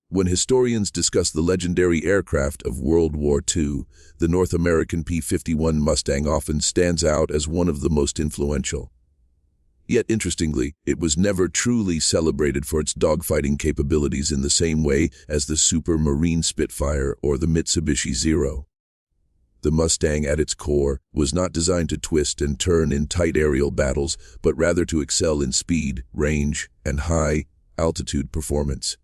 When historians discuss the legendary aircraft of World War II, the North American P-51 Mustang often stands out as one of the most influential. Yet, interestingly, it was never truly celebrated for its dogfighting capabilities in the same way as the Super Marine Spitfire or the Mitsubishi Zero. The Mustang, at its core, was not designed to twist and turn in tight aerial battles, but rather to excel in speed, range, and high-altitude performance.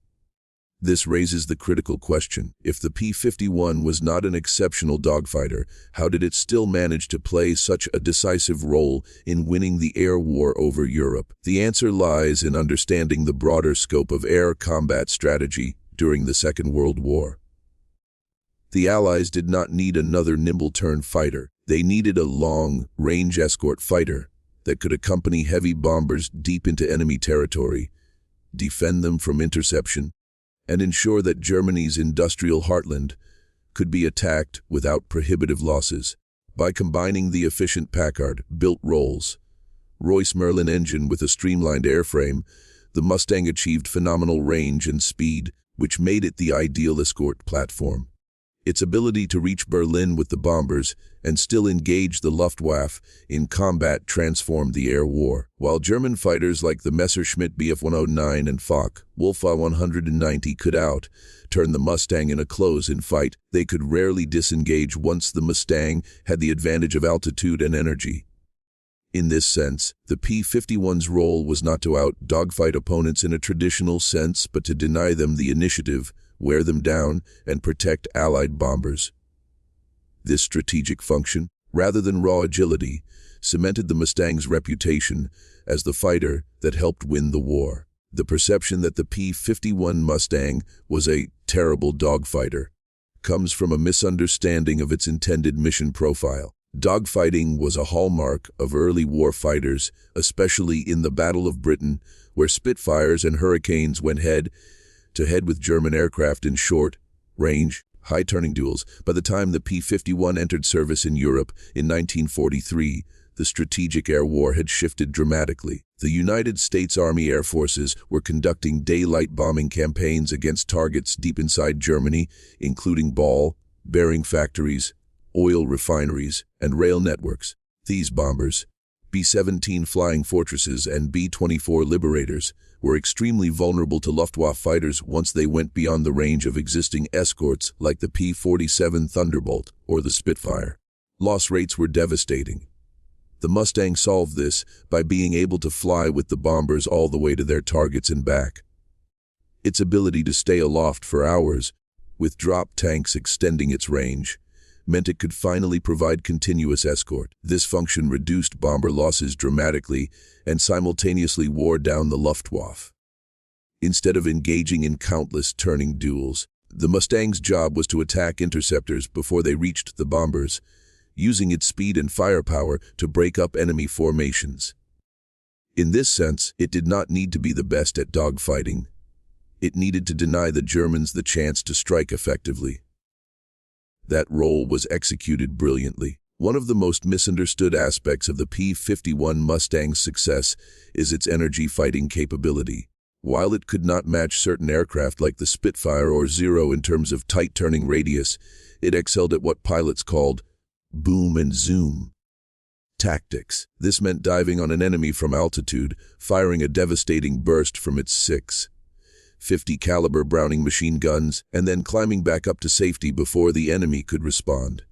This raises the critical question: if the P-51 was not an exceptional dogfighter, how did it still manage to play such a decisive role in winning the air war over Europe? The answer lies in understanding the broader scope of air combat strategy during the Second World War. The Allies did not need another nimble-turn fighter. They needed a long-range escort fighter that could accompany heavy bombers deep into enemy territory, defend them from interception, and ensure that Germany's industrial heartland could be attacked without prohibitive losses. By combining the efficient Packard-built Rolls-Royce Merlin engine with a streamlined airframe, the Mustang achieved phenomenal range and speed, which made it the ideal escort platform. Its ability to reach Berlin with the bombers and still engage the Luftwaffe in combat transformed the air war. While German fighters like the Messerschmitt Bf 109 and Focke-Wulf A-190 could turn the Mustang in a close-in fight, they could rarely disengage once the Mustang had the advantage of altitude and energy. In this sense, the P-51's role was not to out-dogfight opponents in a traditional sense, but to deny them the initiative, wear them down, and protect Allied bombers. This strategic function, rather than raw agility, cemented the Mustang's reputation as the fighter that helped win the war. The perception that the P-51 Mustang was a terrible dogfighter comes from a misunderstanding of its intended mission profile. Dogfighting was a hallmark of early war fighters, especially in the Battle of Britain, where Spitfires and Hurricanes went head-to-head with German aircraft in short-range, high-turning duels. By the time the P-51 entered service in Europe in 1943, the strategic air war had shifted dramatically. The United States Army Air Forces were conducting daylight bombing campaigns against targets deep inside Germany, including ball bearing factories, oil refineries, and rail networks. These bombers, B-17 Flying Fortresses and B-24 Liberators, were extremely vulnerable to Luftwaffe fighters once they went beyond the range of existing escorts like the P-47 Thunderbolt or the Spitfire. Loss rates were devastating. The Mustang solved this by being able to fly with the bombers all the way to their targets and back. Its ability to stay aloft for hours, with drop tanks extending its range, meant it could finally provide continuous escort. This function reduced bomber losses dramatically and simultaneously wore down the Luftwaffe. Instead of engaging in countless turning duels, the Mustang's job was to attack interceptors before they reached the bombers, using its speed and firepower to break up enemy formations. In this sense, it did not need to be the best at dogfighting. It needed to deny the Germans the chance to strike effectively. That role was executed brilliantly. One of the most misunderstood aspects of the P-51 Mustang's success is its energy fighting capability. While it could not match certain aircraft like the Spitfire or Zero in terms of tight turning radius, it excelled at what pilots called boom and zoom tactics. This meant diving on an enemy from altitude, firing a devastating burst from its 6.50 caliber Browning machine guns, and then climbing back up to safety before the enemy could respond.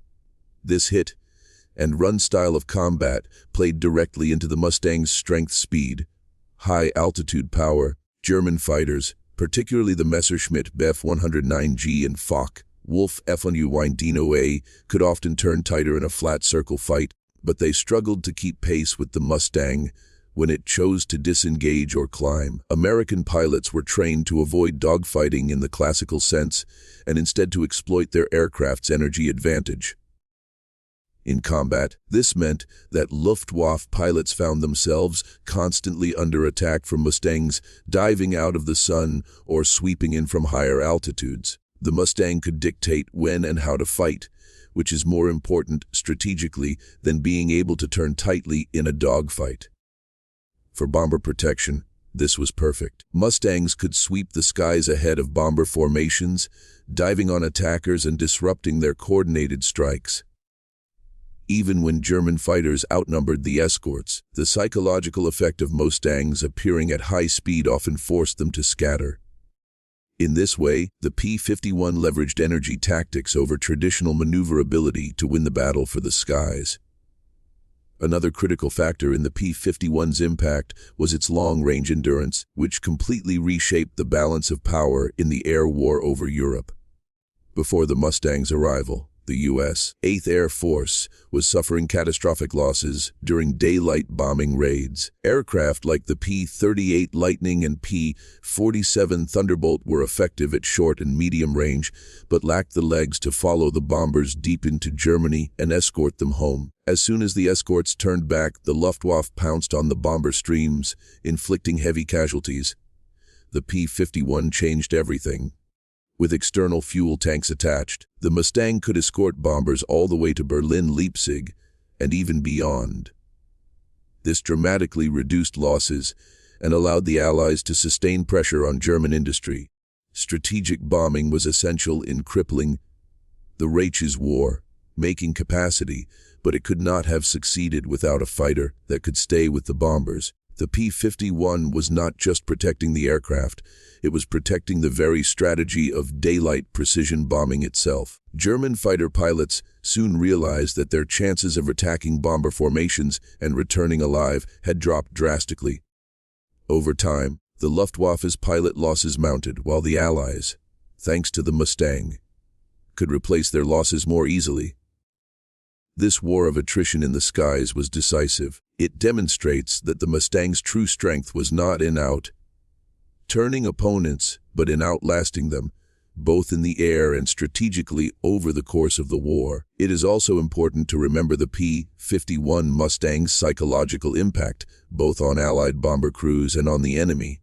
This hit and run style of combat played directly into the Mustang's strength, speed, high altitude power. German fighters, particularly the Messerschmitt Bf 109G and Focke-Wulf F1U-190A, could often turn tighter in a flat circle fight, but they struggled to keep pace with the Mustang when it chose to disengage or climb. American pilots were trained to avoid dogfighting in the classical sense and instead to exploit their aircraft's energy advantage. In combat, this meant that Luftwaffe pilots found themselves constantly under attack from Mustangs diving out of the sun or sweeping in from higher altitudes. The Mustang could dictate when and how to fight, which is more important strategically than being able to turn tightly in a dogfight. For bomber protection, This was perfect. Mustangs could sweep the skies ahead of bomber formations, diving on attackers and disrupting their coordinated strikes. Even when German fighters outnumbered the escorts, the psychological effect of Mustangs appearing at high speed often forced them to scatter. In this way, the P-51 leveraged energy tactics over traditional maneuverability to win the battle for the skies. Another critical factor in the P-51's impact was its long-range endurance, which completely reshaped the balance of power in the air war over Europe. Before the Mustang's arrival, the U.S. 8th Air Force was suffering catastrophic losses during daylight bombing raids. Aircraft like the P-38 Lightning and P-47 Thunderbolt were effective at short and medium range, but lacked the legs to follow the bombers deep into Germany and escort them home. As soon as the escorts turned back, the Luftwaffe pounced on the bomber streams, inflicting heavy casualties. The P-51 changed everything. With external fuel tanks attached, the Mustang could escort bombers all the way to Berlin, Leipzig, and even beyond. This dramatically reduced losses and allowed the Allies to sustain pressure on German industry. Strategic bombing was essential in crippling the Reich's war, making capacity, but it could not have succeeded without a fighter that could stay with the bombers. The P-51 was not just protecting the aircraft, it was protecting the very strategy of daylight precision bombing itself. German fighter pilots soon realized that their chances of attacking bomber formations and returning alive had dropped drastically. Over time, the Luftwaffe's pilot losses mounted, while the Allies, thanks to the Mustang, could replace their losses more easily. This war of attrition in the skies was decisive. It demonstrates that the Mustang's true strength was not in out-turning opponents, but in outlasting them, both in the air and strategically over the course of the war. It is also important to remember the P-51 Mustang's psychological impact, both on Allied bomber crews and on the enemy.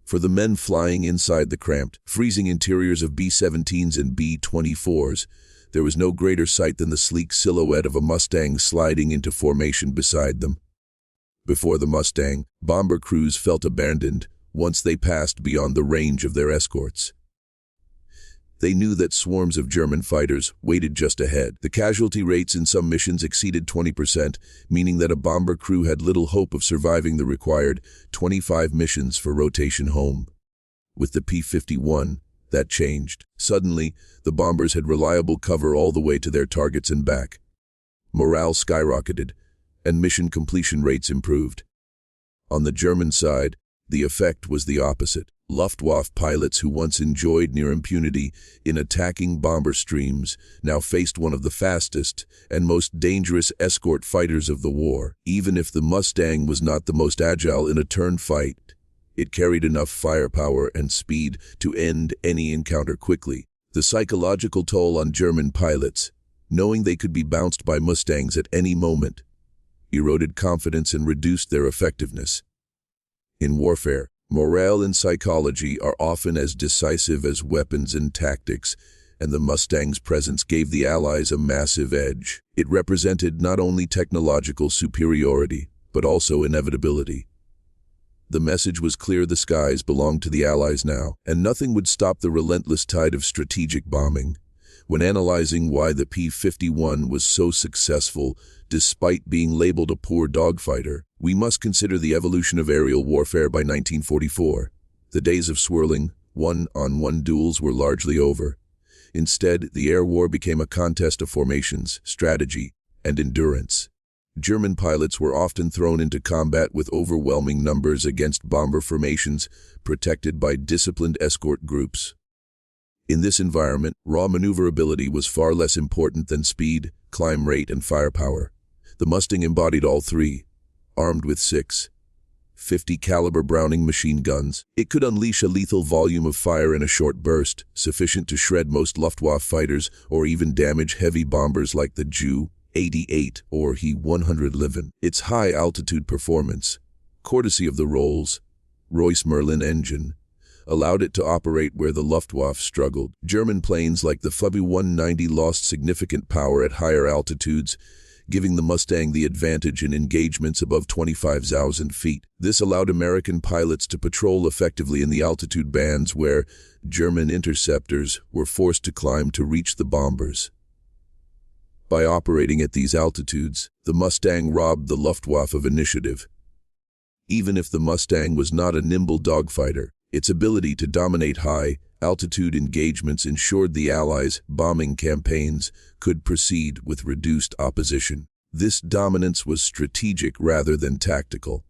For the men flying inside the cramped, freezing interiors of B-17s and B-24s, there was no greater sight than the sleek silhouette of a Mustang sliding into formation beside them. Before the Mustang, bomber crews felt abandoned once they passed beyond the range of their escorts. They knew that swarms of German fighters waited just ahead. The casualty rates in some missions exceeded 20%, meaning that a bomber crew had little hope of surviving the required 25 missions for rotation home. With the P-51, that changed. Suddenly, the bombers had reliable cover all the way to their targets and back. Morale skyrocketed, and mission completion rates improved. On the German side, the effect was the opposite. Luftwaffe pilots who once enjoyed near impunity in attacking bomber streams now faced one of the fastest and most dangerous escort fighters of the war. Even if the Mustang was not the most agile in a turn fight, it carried enough firepower and speed to end any encounter quickly. The psychological toll on German pilots, knowing they could be bounced by Mustangs at any moment, eroded confidence and reduced their effectiveness. In warfare, morale and psychology are often as decisive as weapons and tactics, and the Mustang's presence gave the Allies a massive edge. It represented not only technological superiority, but also inevitability. The message was clear: the skies belonged to the Allies now, and nothing would stop the relentless tide of strategic bombing. When analyzing why the P-51 was so successful, despite being labeled a poor dogfighter, we must consider the evolution of aerial warfare by 1944. The days of swirling, one-on-one duels were largely over. Instead, the air war became a contest of formations, strategy, and endurance. German pilots were often thrown into combat with overwhelming numbers against bomber formations protected by disciplined escort groups. In this environment, raw maneuverability was far less important than speed, climb rate, and firepower. The Mustang embodied all three. Armed with 6.50 caliber Browning machine guns, it could unleash a lethal volume of fire in a short burst, sufficient to shred most Luftwaffe fighters or even damage heavy bombers like the Ju-88 or He-111. Its high-altitude performance, courtesy of the Rolls-Royce Merlin engine, allowed it to operate where the Luftwaffe struggled. German planes like the Fu-190 lost significant power at higher altitudes, giving the Mustang the advantage in engagements above 25,000 feet. This allowed American pilots to patrol effectively in the altitude bands where German interceptors were forced to climb to reach the bombers. By operating at these altitudes, the Mustang robbed the Luftwaffe of initiative. Even if the Mustang was not a nimble dogfighter, its ability to dominate high-altitude engagements ensured the Allies' bombing campaigns could proceed with reduced opposition. This dominance was strategic rather than tactical,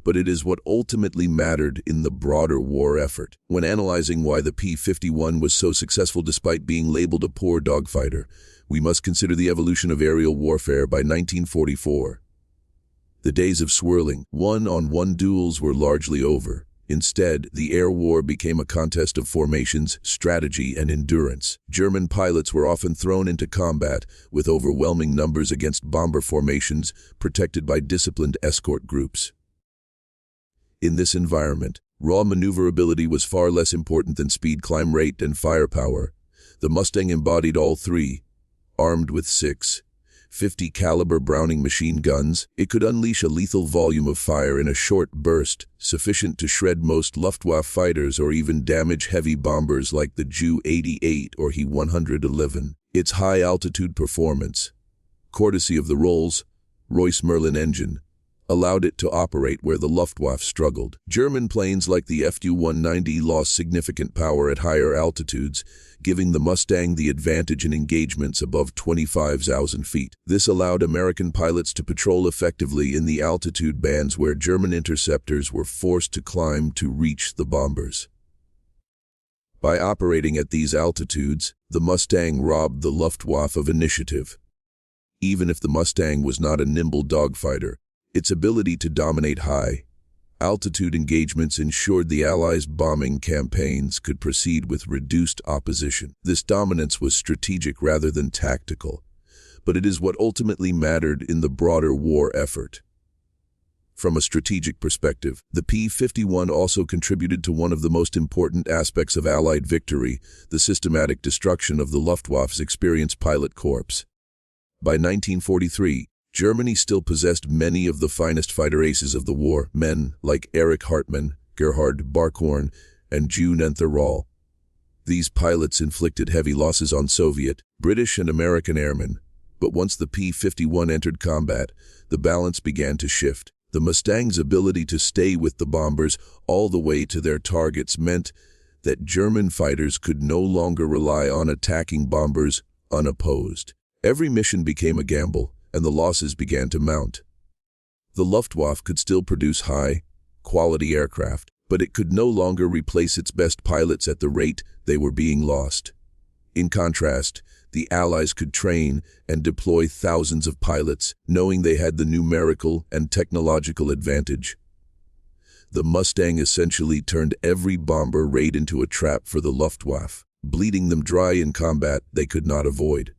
but it is what ultimately mattered in the broader war effort. When analyzing why the P-51 was so successful despite being labeled a poor dogfighter, we must consider the evolution of aerial warfare by 1944. The days of swirling, one-on-one duels were largely over. Instead, the air war became a contest of formations, strategy, and endurance. German pilots were often thrown into combat with overwhelming numbers against bomber formations protected by disciplined escort groups. In this environment, raw maneuverability was far less important than speed, climb rate, and firepower. The Mustang embodied all three. Armed with 6.50 caliber Browning machine guns, it could unleash a lethal volume of fire in a short burst, sufficient to shred most Luftwaffe fighters or even damage heavy bombers like the WWII or He-111. Its high-altitude performance, courtesy of the Rolls-Royce Merlin engine, allowed it to operate where the Luftwaffe struggled. German planes like the Fu-190 lost significant power at higher altitudes, giving the Mustang the advantage in engagements above 25,000 feet. This allowed American pilots to patrol effectively in the altitude bands where German interceptors were forced to climb to reach the bombers. By operating at these altitudes, the Mustang robbed the Luftwaffe of initiative. Even if the Mustang was not a nimble dogfighter, its ability to dominate high-altitude engagements ensured the Allies' bombing campaigns could proceed with reduced opposition. This dominance was strategic rather than tactical, but it is what ultimately mattered in the broader war effort. From a strategic perspective, the P-51 also contributed to one of the most important aspects of Allied victory, the systematic destruction of the Luftwaffe's experienced pilot corps. By 1943, Germany still possessed many of the finest fighter aces of the war, men like Erich Hartmann, Gerhard Barkhorn, and June Enther-Roll. These pilots inflicted heavy losses on Soviet, British, and American airmen, but once the P-51 entered combat, the balance began to shift. The Mustang's ability to stay with the bombers all the way to their targets meant that German fighters could no longer rely on attacking bombers unopposed. Every mission became a gamble, and the losses began to mount. The Luftwaffe could still produce high-quality aircraft, but it could no longer replace its best pilots at the rate they were being lost. In contrast, the Allies could train and deploy thousands of pilots, knowing they had the numerical and technological advantage. The Mustang essentially turned every bomber raid into a trap for the Luftwaffe, bleeding them dry in combat they could not avoid.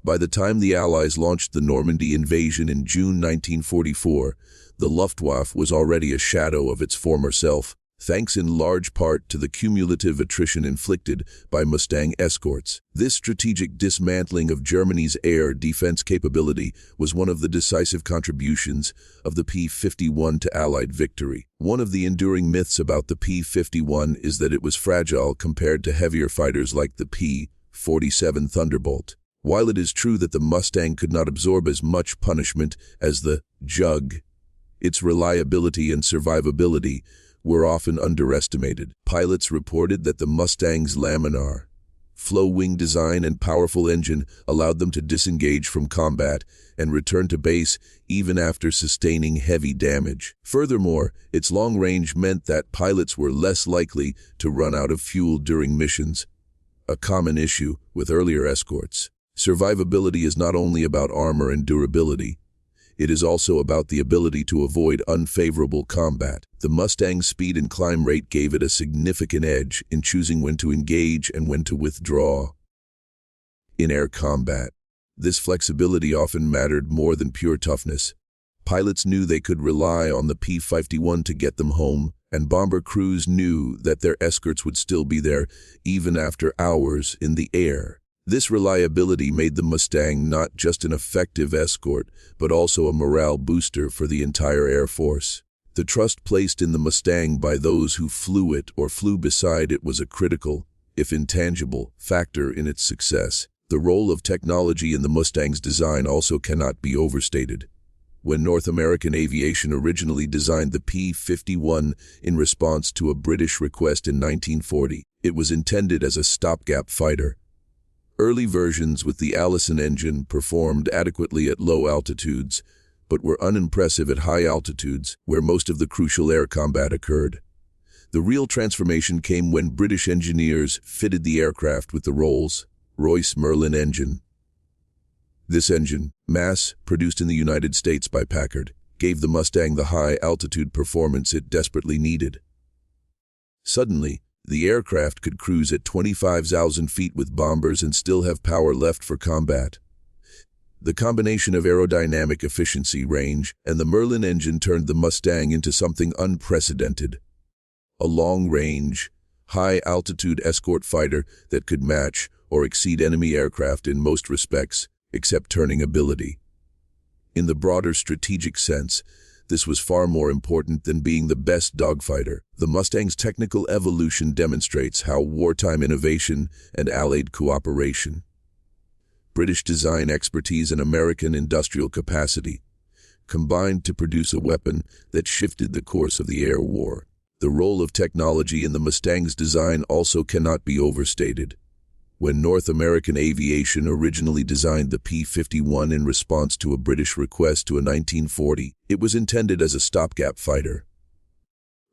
By the time the Allies launched the Normandy invasion in June 1944, the Luftwaffe was already a shadow of its former self, thanks in large part to the cumulative attrition inflicted by Mustang escorts. This strategic dismantling of Germany's air defense capability was one of the decisive contributions of the P-51 to Allied victory. One of the enduring myths about the P-51 is that it was fragile compared to heavier fighters like the P-47 Thunderbolt. While it is true that the Mustang could not absorb as much punishment as the Jug, its reliability and survivability were often underestimated. Pilots reported that the Mustang's laminar flow wing design and powerful engine allowed them to disengage from combat and return to base even after sustaining heavy damage. Furthermore, its long range meant that pilots were less likely to run out of fuel during missions, a common issue with earlier escorts. Survivability is not only about armor and durability, it is also about the ability to avoid unfavorable combat. The Mustang's speed and climb rate gave it a significant edge in choosing when to engage and when to withdraw. In air combat, this flexibility often mattered more than pure toughness. Pilots knew they could rely on the P-51 to get them home, and bomber crews knew that their escorts would still be there even after hours in the air. This reliability made the Mustang not just an effective escort, but also a morale booster for the entire Air Force. The trust placed in the Mustang by those who flew it or flew beside it was a critical, if intangible, factor in its success. The role of technology in the Mustang's design also cannot be overstated. When North American Aviation originally designed the P-51 in response to a British request in 1940, it was intended as a stopgap fighter. Early versions with the Allison engine performed adequately at low altitudes, but were unimpressive at high altitudes, where most of the crucial air combat occurred. The real transformation came when British engineers fitted the aircraft with the Rolls-Royce Merlin engine. This engine, mass-produced in the United States by Packard, gave the Mustang the high-altitude performance it desperately needed. Suddenly, the aircraft could cruise at 25,000 feet with bombers and still have power left for combat. The combination of aerodynamic efficiency, range, and the Merlin engine turned the Mustang into something unprecedented. A long-range, high-altitude escort fighter that could match or exceed enemy aircraft in most respects, except turning ability. In the broader strategic sense, this was far more important than being the best dogfighter. The Mustang's technical evolution demonstrates how wartime innovation and Allied cooperation, British design expertise and American industrial capacity, combined to produce a weapon that shifted the course of the air war. The role of technology in the Mustang's design also cannot be overstated. When North American Aviation originally designed the P-51 in response to a British request to a 1940, it was intended as a stopgap fighter.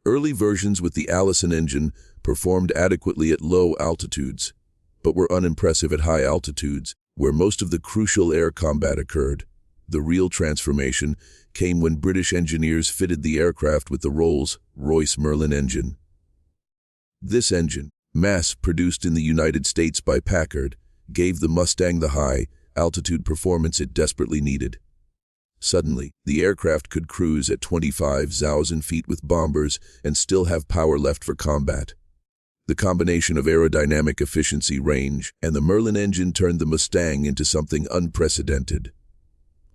Early versions with the Allison engine performed adequately at low altitudes, but were unimpressive at high altitudes, where most of the crucial air combat occurred. The real transformation came when British engineers fitted the aircraft with the Rolls-Royce Merlin engine. This engine, mass-produced in the United States by Packard, gave the Mustang the high-altitude performance it desperately needed. Suddenly, the aircraft could cruise at 25,000 feet with bombers and still have power left for combat. The combination of aerodynamic efficiency, range, and the Merlin engine turned the Mustang into something unprecedented.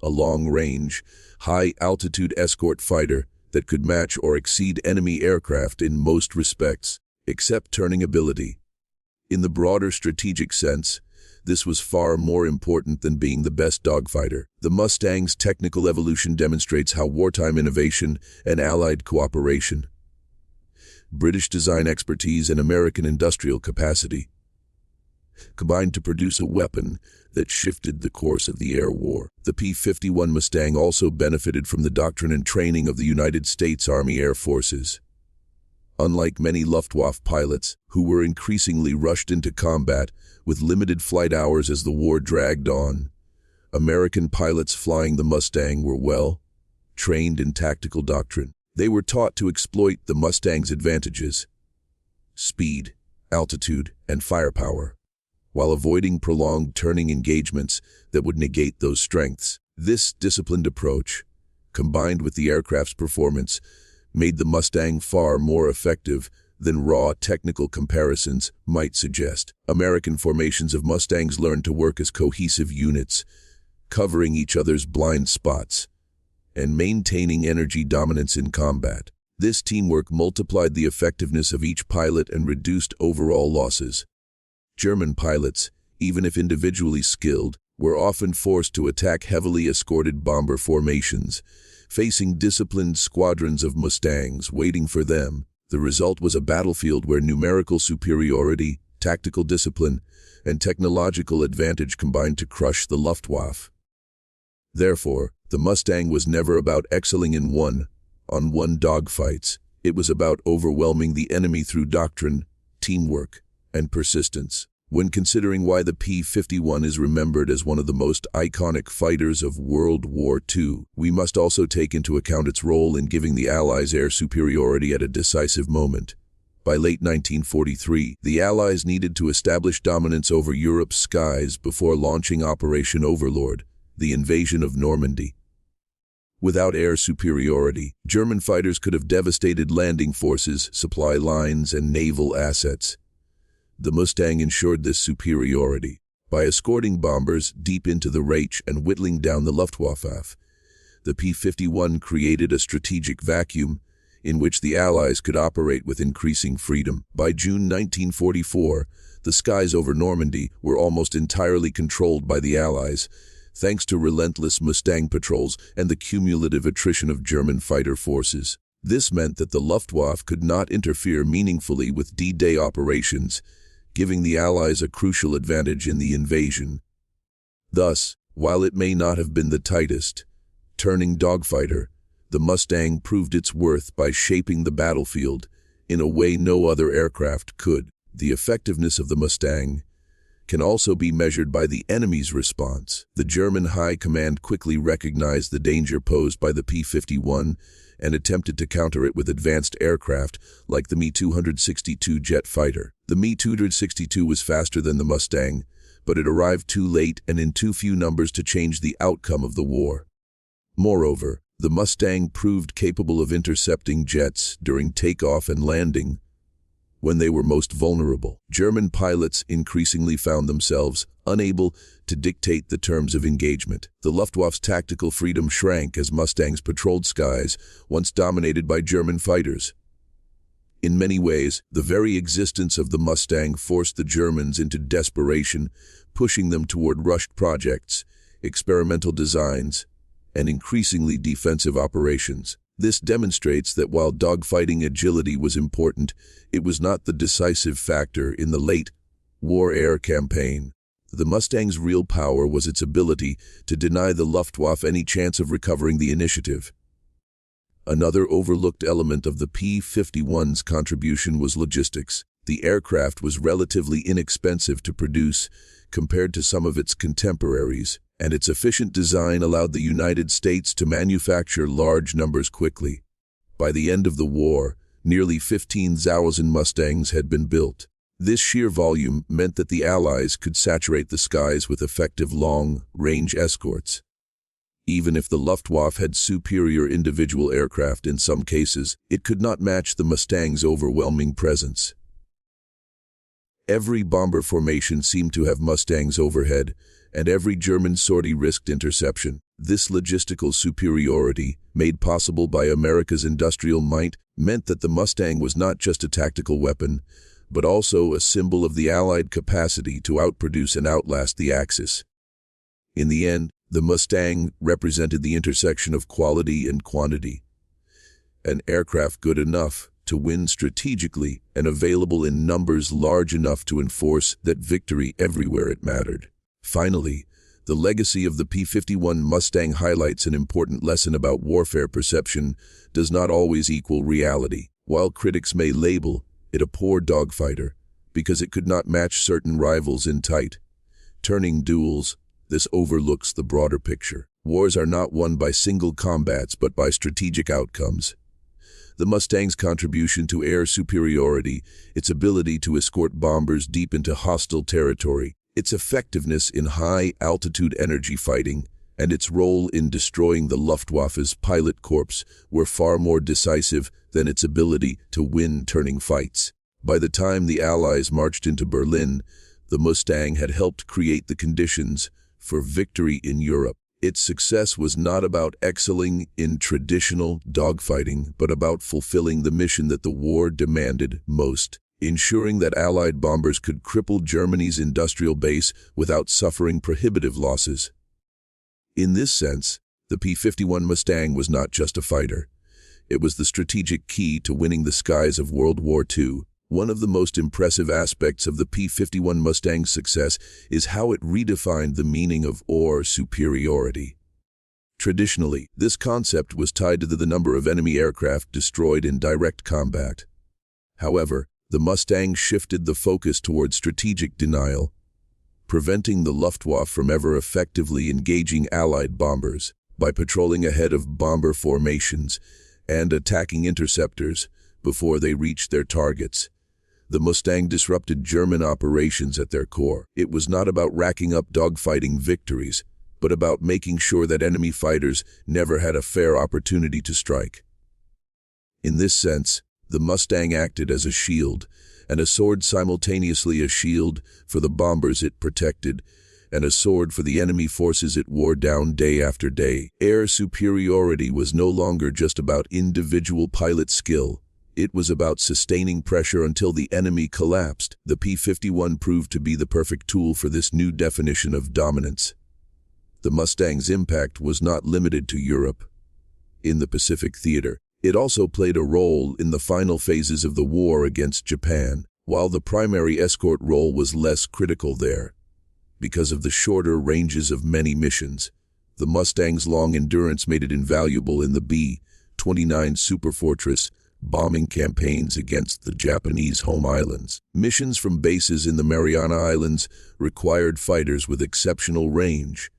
A long-range, high-altitude escort fighter that could match or exceed enemy aircraft in most respects, except turning ability. In the broader strategic sense, this was far more important than being the best dogfighter. The Mustang's technical evolution demonstrates how wartime innovation and Allied cooperation, British design expertise and American industrial capacity, combined to produce a weapon that shifted the course of the air war. The P-51 Mustang also benefited from the doctrine and training of the United States Army Air Forces. Unlike many Luftwaffe pilots, who were increasingly rushed into combat with limited flight hours as the war dragged on, American pilots flying the Mustang were well-trained in tactical doctrine. They were taught to exploit the Mustang's advantages, speed, altitude, and firepower, while avoiding prolonged turning engagements that would negate those strengths. This disciplined approach, combined with the aircraft's performance, made the Mustang far more effective than raw technical comparisons might suggest. American formations of Mustangs learned to work as cohesive units, covering each other's blind spots and maintaining energy dominance in combat. This teamwork multiplied the effectiveness of each pilot and reduced overall losses. German pilots, even if individually skilled, were often forced to attack heavily escorted bomber formations, facing disciplined squadrons of Mustangs waiting for them. The result was a battlefield where numerical superiority, tactical discipline, and technological advantage combined to crush the Luftwaffe. Therefore, the Mustang was never about excelling in one-on-one dogfights. It was about overwhelming the enemy through doctrine, teamwork, and persistence. When considering why the P-51 is remembered as one of the most iconic fighters of World War II, we must also take into account its role in giving the Allies air superiority at a decisive moment. By late 1943, the Allies needed to establish dominance over Europe's skies before launching Operation Overlord, the invasion of Normandy. Without air superiority, German fighters could have devastated landing forces, supply lines, and naval assets. The Mustang ensured this superiority. By escorting bombers deep into the Reich and whittling down the Luftwaffe, the P-51 created a strategic vacuum in which the Allies could operate with increasing freedom. By June 1944, the skies over Normandy were almost entirely controlled by the Allies, thanks to relentless Mustang patrols and the cumulative attrition of German fighter forces. This meant that the Luftwaffe could not interfere meaningfully with D-Day operations, giving the Allies a crucial advantage in the invasion. Thus, while it may not have been the tightest turning dogfighter, the Mustang proved its worth by shaping the battlefield in a way no other aircraft could. The effectiveness of the Mustang can also be measured by the enemy's response. The German High Command quickly recognized the danger posed by the P-51 and attempted to counter it with advanced aircraft like the Me-262 jet fighter. The Me-262 was faster than the Mustang, but it arrived too late and in too few numbers to change the outcome of the war. Moreover, the Mustang proved capable of intercepting jets during takeoff and landing when they were most vulnerable. German pilots increasingly found themselves unable to dictate the terms of engagement. The Luftwaffe's tactical freedom shrank as Mustangs patrolled skies once dominated by German fighters. In many ways, the very existence of the Mustang forced the Germans into desperation, pushing them toward rushed projects, experimental designs, and increasingly defensive operations. This demonstrates that while dogfighting agility was important, it was not the decisive factor in the late war air campaign. The Mustang's real power was its ability to deny the Luftwaffe any chance of recovering the initiative. Another overlooked element of the P-51's contribution was logistics. The aircraft was relatively inexpensive to produce compared to some of its contemporaries, and its efficient design allowed the United States to manufacture large numbers quickly. By the end of the war, nearly 15,000 Mustangs had been built. This sheer volume meant that the Allies could saturate the skies with effective long-range escorts. Even if the Luftwaffe had superior individual aircraft in some cases, it could not match the Mustang's overwhelming presence. Every bomber formation seemed to have Mustangs overhead, and every German sortie risked interception. This logistical superiority, made possible by America's industrial might, meant that the Mustang was not just a tactical weapon, but also a symbol of the Allied capacity to outproduce and outlast the Axis. In the end, the Mustang represented the intersection of quality and quantity. An aircraft good enough to win strategically and available in numbers large enough to enforce that victory everywhere it mattered. Finally, the legacy of the P-51 Mustang highlights an important lesson about warfare. Perception does not always equal reality. While critics may label it a poor dogfighter because it could not match certain rivals in tight turning duels, this overlooks the broader picture. Wars are not won by single combats but by strategic outcomes. The Mustang's contribution to air superiority, its ability to escort bombers deep into hostile territory, its effectiveness in high-altitude energy fighting, and its role in destroying the Luftwaffe's pilot corps were far more decisive than its ability to win turning fights. By the time the Allies marched into Berlin, the Mustang had helped create the conditions for victory in Europe. Its success was not about excelling in traditional dogfighting, but about fulfilling the mission that the war demanded most, ensuring that Allied bombers could cripple Germany's industrial base without suffering prohibitive losses. In this sense, the P-51 Mustang was not just a fighter. It was the strategic key to winning the skies of World War II. One of the most impressive aspects of the P-51 Mustang's success is how it redefined the meaning of air superiority. Traditionally, this concept was tied to the number of enemy aircraft destroyed in direct combat. However, the Mustang shifted the focus toward strategic denial, preventing the Luftwaffe from ever effectively engaging Allied bombers. By patrolling ahead of bomber formations and attacking interceptors before they reached their targets, the Mustang disrupted German operations at their core. It was not about racking up dogfighting victories, but about making sure that enemy fighters never had a fair opportunity to strike. In this sense, the Mustang acted as a shield, and a sword simultaneously a shield for the bombers it protected, and a sword for the enemy forces it wore down day after day. Air superiority was no longer just about individual pilot skill. It was about sustaining pressure until the enemy collapsed. The P-51 proved to be the perfect tool for this new definition of dominance. The Mustang's impact was not limited to Europe. In the Pacific theater, it also played a role in the final phases of the war against Japan, while the primary escort role was less critical there. Because of the shorter ranges of many missions, the Mustang's long endurance made it invaluable in the B-29 Superfortress bombing campaigns against the Japanese home islands. Missions from bases in the Mariana Islands required fighters with exceptional range,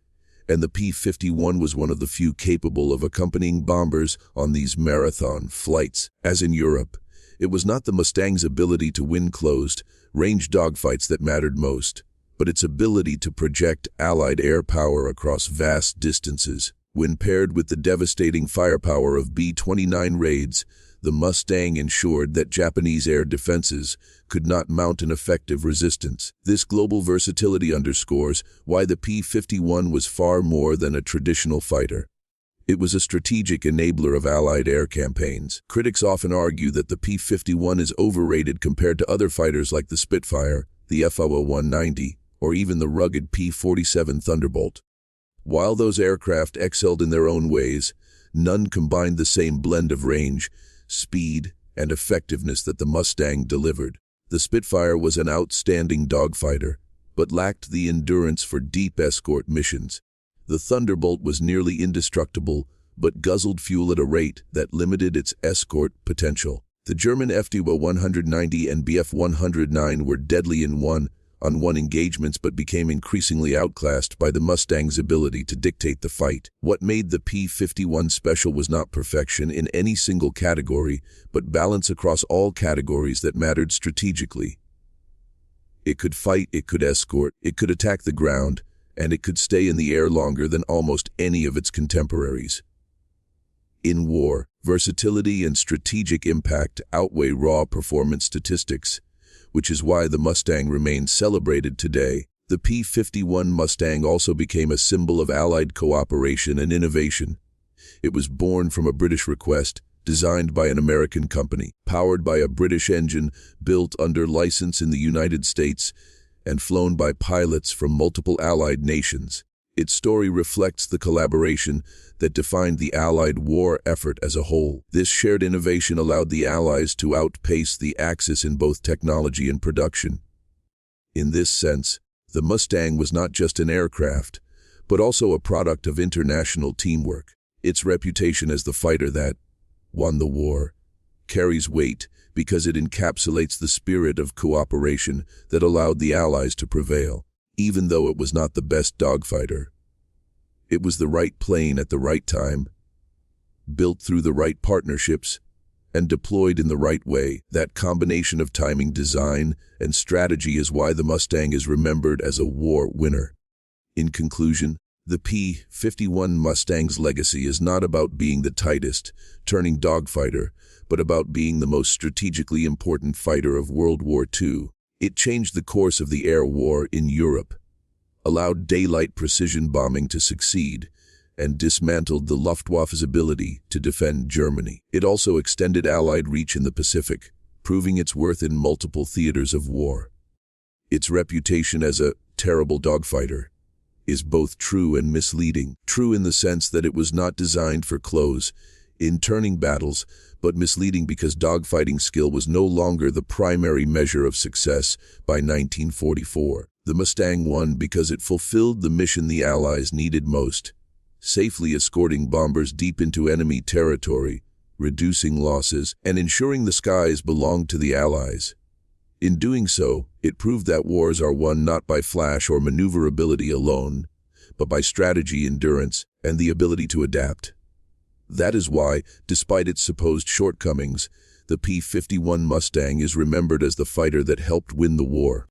and the P-51 was one of the few capable of accompanying bombers on these marathon flights. As in Europe, it was not the Mustang's ability to win closed-range dogfights that mattered most, but its ability to project Allied air power across vast distances. When paired with the devastating firepower of B-29 raids, the Mustang ensured that Japanese air defenses could not mount an effective resistance. This global versatility underscores why the P-51 was far more than a traditional fighter. It was a strategic enabler of Allied air campaigns. Critics often argue that the P-51 is overrated compared to other fighters like the Spitfire, the F-190, or even the rugged P-47 Thunderbolt. While those aircraft excelled in their own ways, none combined the same blend of range, speed, and effectiveness that the Mustang delivered. The Spitfire was an outstanding dogfighter, but lacked the endurance for deep escort missions. The Thunderbolt was nearly indestructible, but guzzled fuel at a rate that limited its escort potential. The German FD-190 and Bf-109 were deadly in one-on-one engagements but became increasingly outclassed by the Mustang's ability to dictate the fight. What made the P-51 special was not perfection in any single category, but balance across all categories that mattered strategically. It could fight, it could escort, it could attack the ground, and it could stay in the air longer than almost any of its contemporaries. In war, versatility and strategic impact outweigh raw performance statistics, which is why the Mustang remains celebrated today. The P-51 Mustang also became a symbol of Allied cooperation and innovation. It was born from a British request, designed by an American company, powered by a British engine built under license in the United States, and flown by pilots from multiple Allied nations. Its story reflects the collaboration that defined the Allied war effort as a whole. This shared innovation allowed the Allies to outpace the Axis in both technology and production. In this sense, the Mustang was not just an aircraft, but also a product of international teamwork. Its reputation as the fighter that won the war carries weight because it encapsulates the spirit of cooperation that allowed the Allies to prevail. Even though it was not the best dogfighter, it was the right plane at the right time, built through the right partnerships, and deployed in the right way. That combination of timing, design, and strategy is why the Mustang is remembered as a war winner. In conclusion, the P-51 Mustang's legacy is not about being the tightest, turning dogfighter, but about being the most strategically important fighter of World War II. It changed the course of the air war in Europe, allowed daylight precision bombing to succeed, and dismantled the Luftwaffe's ability to defend Germany. It also extended Allied reach in the Pacific, proving its worth in multiple theaters of war. Its reputation as a terrible dogfighter is both true and misleading. True in the sense that it was not designed for close-in turning battles, but misleading because dogfighting skill was no longer the primary measure of success by 1944. The Mustang won because it fulfilled the mission the Allies needed most, safely escorting bombers deep into enemy territory, reducing losses, and ensuring the skies belonged to the Allies. In doing so, it proved that wars are won not by flash or maneuverability alone, but by strategy, endurance, and the ability to adapt. That is why, despite its supposed shortcomings, the P-51 Mustang is remembered as the fighter that helped win the war.